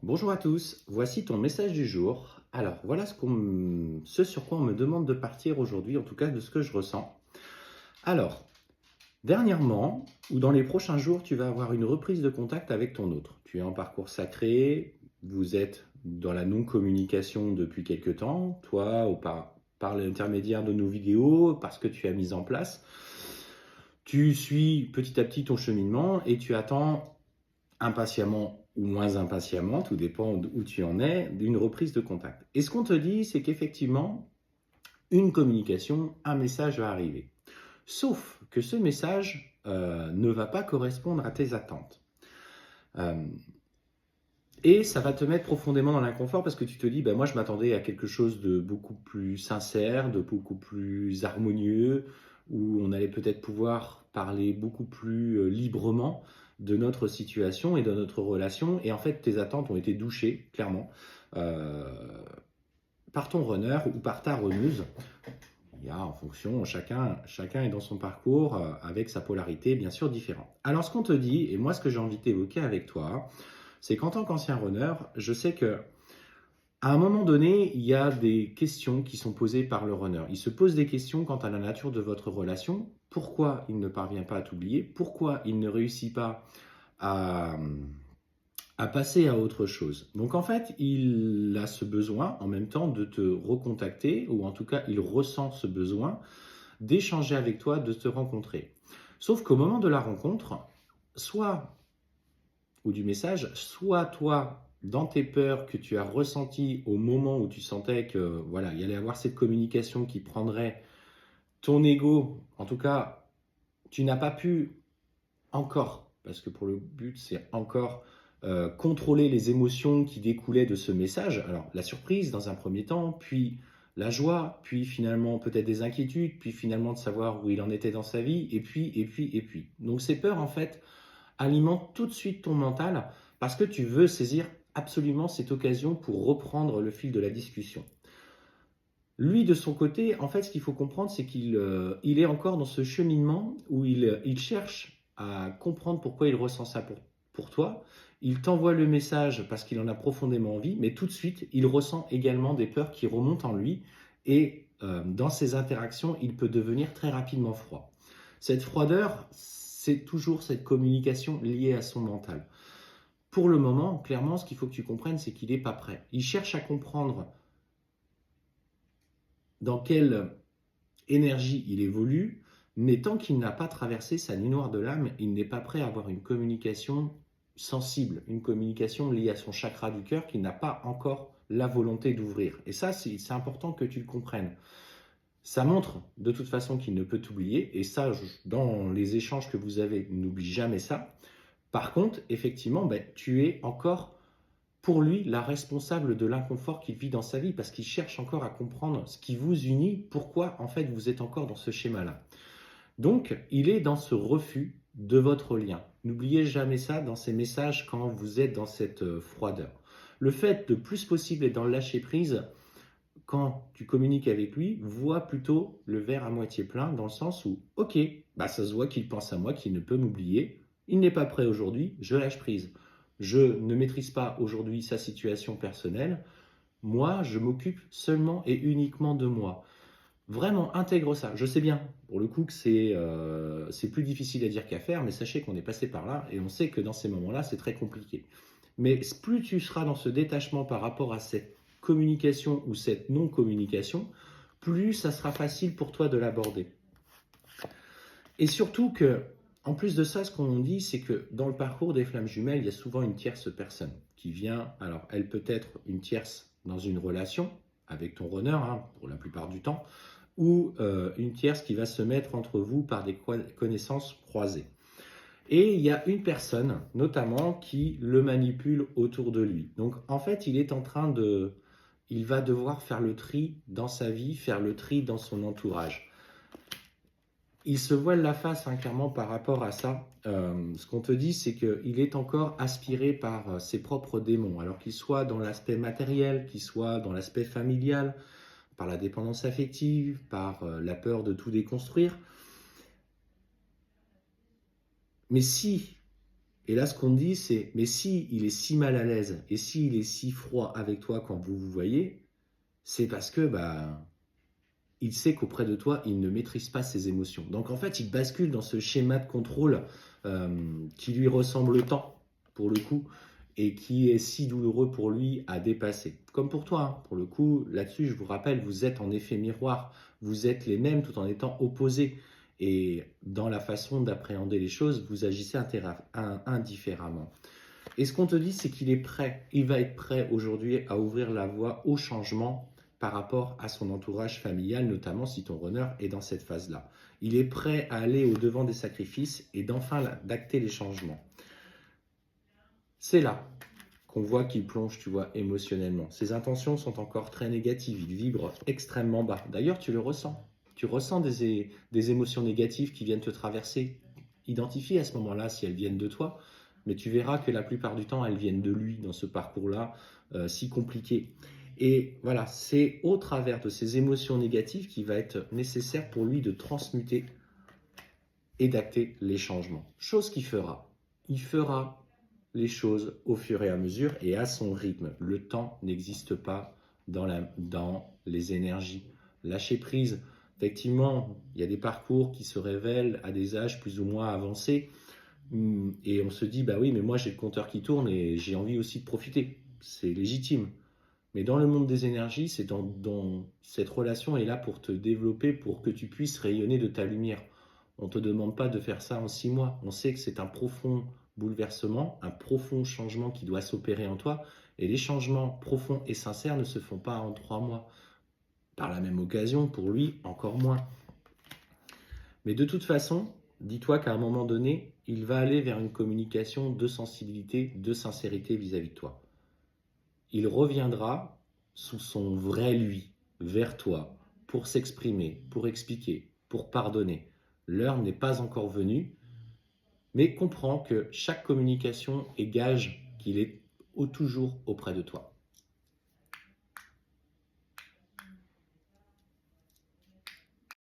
Bonjour à tous, voici ton message du jour. Alors, voilà ce sur quoi on me demande de partir aujourd'hui, en tout cas de ce que je ressens. Alors, dernièrement, ou dans les prochains jours, tu vas avoir une reprise de contact avec ton autre. Tu es en parcours sacré, vous êtes dans la non-communication depuis quelque temps, toi, par l'intermédiaire de nos vidéos, parce que tu as mis en place. Tu suis petit à petit ton cheminement et tu attends impatiemment ou moins impatiemment, tout dépend où tu en es, d'une reprise de contact. Et ce qu'on te dit, c'est qu'effectivement, une communication, un message va arriver. Sauf que ce message ne va pas correspondre à tes attentes. Euh, et ça va te mettre profondément dans l'inconfort parce que tu te dis, ben moi je m'attendais à quelque chose de beaucoup plus sincère, de beaucoup plus harmonieux, où on allait peut-être pouvoir parler beaucoup plus librement de notre situation et de notre relation. Et en fait, tes attentes ont été douchées, clairement, euh, par ton runner ou par ta runneuse. Il y a en fonction, chacun est dans son parcours avec sa polarité bien sûr différente. Alors ce qu'on te dit, et moi ce que j'ai envie d'évoquer avec toi, c'est qu'en tant qu'ancien runner, je sais que à un moment donné, il y a des questions qui sont posées par le runner. Il se pose des questions quant à la nature de votre relation. Pourquoi il ne parvient pas à t'oublier? Pourquoi il ne réussit pas à, à passer à autre chose? Donc en fait, il a ce besoin en même temps de te recontacter, ou en tout cas, il ressent ce besoin d'échanger avec toi, de te rencontrer. Sauf qu'au moment de la rencontre, soit ou du message, soit toi, dans tes peurs que tu as ressenties au moment où tu sentais que voilà, il y allait avoir cette communication qui prendrait ton ego, en tout cas, tu n'as pas pu encore, parce que pour le but c'est encore contrôler les émotions qui découlaient de ce message. Alors la surprise dans un premier temps, puis la joie, puis finalement peut-être des inquiétudes, puis finalement de savoir où il en était dans sa vie, et puis. Donc ces peurs en fait alimente tout de suite ton mental parce que tu veux saisir absolument cette occasion pour reprendre le fil de la discussion. Lui, de son côté, en fait, ce qu'il faut comprendre, c'est qu'il est encore dans ce cheminement où il cherche à comprendre pourquoi il ressent ça pour toi. Il t'envoie le message parce qu'il en a profondément envie, mais tout de suite, il ressent également des peurs qui remontent en lui et dans ces interactions, il peut devenir très rapidement froid. Cette froideur, c'est toujours cette communication liée à son mental. Pour le moment, clairement, ce qu'il faut que tu comprennes, c'est qu'il n'est pas prêt. Il cherche à comprendre dans quelle énergie il évolue, mais tant qu'il n'a pas traversé sa nuit noire de l'âme, il n'est pas prêt à avoir une communication sensible, une communication liée à son chakra du cœur qu'il n'a pas encore la volonté d'ouvrir. Et ça, c'est important que tu le comprennes. Ça montre de toute façon qu'il ne peut t'oublier, et ça, dans les échanges que vous avez, n'oublie jamais ça. Par contre, effectivement, tu es encore pour lui la responsable de l'inconfort qu'il vit dans sa vie parce qu'il cherche encore à comprendre ce qui vous unit, pourquoi en fait vous êtes encore dans ce schéma-là. Donc, il est dans ce refus de votre lien. N'oubliez jamais ça dans ces messages quand vous êtes dans cette froideur. Le fait de plus possible être dans le lâcher prise, quand tu communiques avec lui, vois plutôt le verre à moitié plein dans le sens où, ok, ça se voit qu'il pense à moi, qu'il ne peut m'oublier, il n'est pas prêt aujourd'hui, je lâche prise. Je ne maîtrise pas aujourd'hui sa situation personnelle, moi je m'occupe seulement et uniquement de moi. Vraiment, intègre ça. Je sais bien, pour le coup, que c'est plus difficile à dire qu'à faire, mais sachez qu'on est passé par là et on sait que dans ces moments-là, c'est très compliqué. Mais plus tu seras dans ce détachement par rapport à cette communication ou cette non-communication, plus ça sera facile pour toi de l'aborder. Et surtout que, en plus de ça, ce qu'on dit, c'est que dans le parcours des flammes jumelles, il y a souvent une tierce personne qui vient. Alors, elle peut être une tierce dans une relation avec ton runner, pour la plupart du temps, ou une tierce qui va se mettre entre vous par des connaissances croisées. Et il y a une personne, notamment, qui le manipule autour de lui. Donc, en fait, il va devoir faire le tri dans sa vie, faire le tri dans son entourage. Il se voile la face clairement par rapport à ça. Ce qu'on te dit, c'est qu'il est encore aspiré par ses propres démons, alors qu'il soit dans l'aspect matériel, qu'il soit dans l'aspect familial, par la dépendance affective, par la peur de tout déconstruire. Mais si, Et là, ce qu'on dit, c'est, mais si il est si mal à l'aise et s'il est si froid avec toi quand vous vous voyez, c'est parce que il sait qu'auprès de toi, il ne maîtrise pas ses émotions. Donc en fait, il bascule dans ce schéma de contrôle qui lui ressemble tant, pour le coup, et qui est si douloureux pour lui à dépasser. Comme pour toi, hein. Pour le coup, là-dessus, je vous rappelle, vous êtes en effet miroir, vous êtes les mêmes tout en étant opposés. Et dans la façon d'appréhender les choses, vous agissez indifféremment. Et ce qu'on te dit, c'est qu'il est prêt, il va être prêt aujourd'hui à ouvrir la voie au changement par rapport à son entourage familial, notamment si ton runner est dans cette phase-là. Il est prêt à aller au-devant des sacrifices et d'enfin d'acter les changements. C'est là qu'on voit qu'il plonge, tu vois, émotionnellement. Ses intentions sont encore très négatives, il vibre extrêmement bas. D'ailleurs, tu le ressens. Tu ressens des émotions négatives qui viennent te traverser. Identifie à ce moment-là si elles viennent de toi, mais tu verras que la plupart du temps, elles viennent de lui dans ce parcours-là si compliqué. Et voilà, c'est au travers de ces émotions négatives qu'il va être nécessaire pour lui de transmuter et d'acter les changements. Chose qu'il fera. Il fera les choses au fur et à mesure et à son rythme. Le temps n'existe pas dans les énergies. Lâcher prise. Effectivement, il y a des parcours qui se révèlent à des âges plus ou moins avancés et on se dit, bah oui, mais moi j'ai le compteur qui tourne et j'ai envie aussi de profiter. C'est légitime. Mais dans le monde des énergies, c'est dans cette relation est là pour te développer, pour que tu puisses rayonner de ta lumière. On ne te demande pas de faire ça en 6 mois. On sait que c'est un profond bouleversement, un profond changement qui doit s'opérer en toi. Et les changements profonds et sincères ne se font pas en 3 mois. Par la même occasion, pour lui, encore moins. Mais de toute façon, dis-toi qu'à un moment donné, il va aller vers une communication de sensibilité, de sincérité vis-à-vis de toi. Il reviendra sous son vrai lui, vers toi, pour s'exprimer, pour expliquer, pour pardonner. L'heure n'est pas encore venue, mais comprends que chaque communication est gage qu'il est toujours auprès de toi.